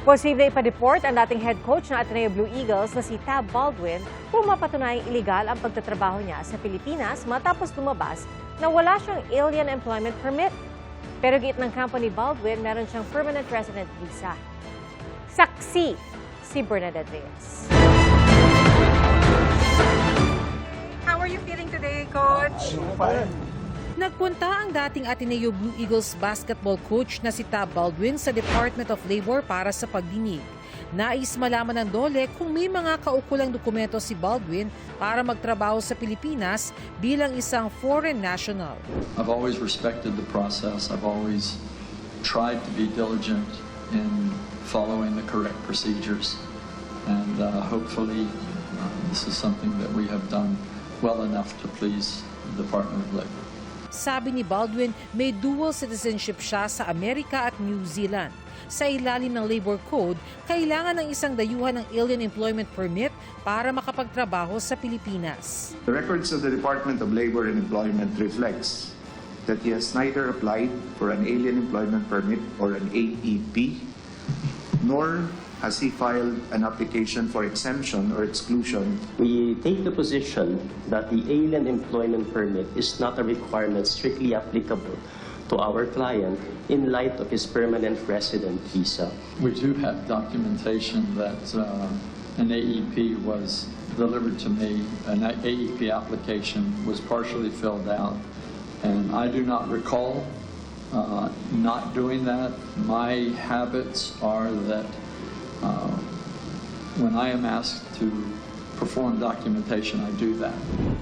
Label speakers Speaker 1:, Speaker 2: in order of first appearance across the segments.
Speaker 1: Posible ipa-deport ang dating head coach ng Ateneo Blue Eagles na si Tab Baldwin kung mapatunayang iligal ang pagtatrabaho niya sa Pilipinas matapos lumabas na wala siyang alien employment permit. Pero giit ng kampo ni Baldwin, meron siyang permanent resident visa. Saksi si Bernadette Reyes.
Speaker 2: How are you feeling today, Coach?
Speaker 3: Nagpunta ang dating Ateneo Blue Eagles basketball coach na si Tab Baldwin sa Department of Labor para sa pagdinig. Nais malaman ng DOLE kung may mga kaukulang dokumento si Baldwin para magtrabaho sa Pilipinas bilang isang foreign national.
Speaker 4: I've always respected the process. I've always tried to be diligent in following the correct procedures. And hopefully this is something that we have done well enough to please the Department of Labor.
Speaker 3: Sabi ni Baldwin, may dual citizenship siya sa Amerika at New Zealand. Sa ilalim ng Labor Code, kailangan ng isang dayuhan ng alien employment permit para makapagtrabaho sa Pilipinas.
Speaker 5: The records of the Department of Labor and Employment reflects that he has neither applied for an alien employment permit or an AEP, nor has he filed an application for exemption or exclusion.
Speaker 6: We take the position that the alien employment permit is not a requirement strictly applicable to our client in light of his permanent resident visa.
Speaker 4: We do have documentation that an AEP was delivered to me. An AEP application was partially filled out, and I do not recall not doing that. My habits are that when I am asked to perform documentation, I do that.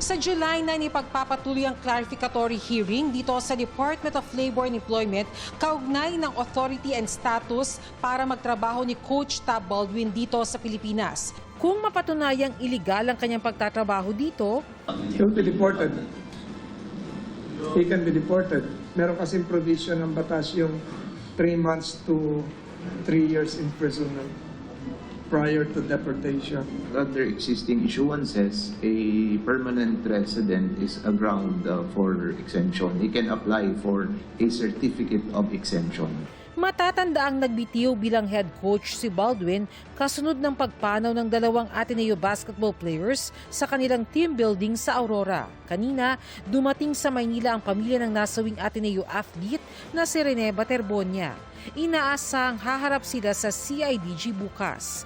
Speaker 3: Sa July 9, ipagpapatuloy ang clarificatory hearing dito sa Department of Labor and Employment kaugnay ng authority and status para magtrabaho ni Coach Tab Baldwin dito sa Pilipinas. Kung mapatunayang iligal ang kanyang pagtatrabaho dito,
Speaker 7: he will be deported. He can be deported. Meron kasing provision ng batas yung 3 months to 3 years imprisonment prior to deportation.
Speaker 5: Under existing issuances, a permanent resident is a ground for exemption. He can apply for a certificate of exemption.
Speaker 3: matatandaang nagbitiw bilang head coach si Baldwin kasunod ng pagpanaw ng dalawang Ateneo basketball players sa kanilang team building sa Aurora. Kanina, dumating sa Maynila ang pamilya ng nasawing Ateneo athlete na si Rene Baterbonia. Inaasang haharap sila sa CIDG bukas.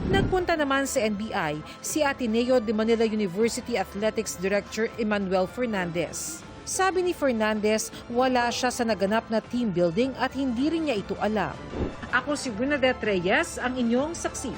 Speaker 3: Nagpunta naman sa NBI si Ateneo de Manila University Athletics Director Emmanuel Fernandez. Sabi ni Fernandez, wala siya sa naganap na team building at hindi rin niya ito alam. Ako si Bernadette Reyes, ang inyong saksi.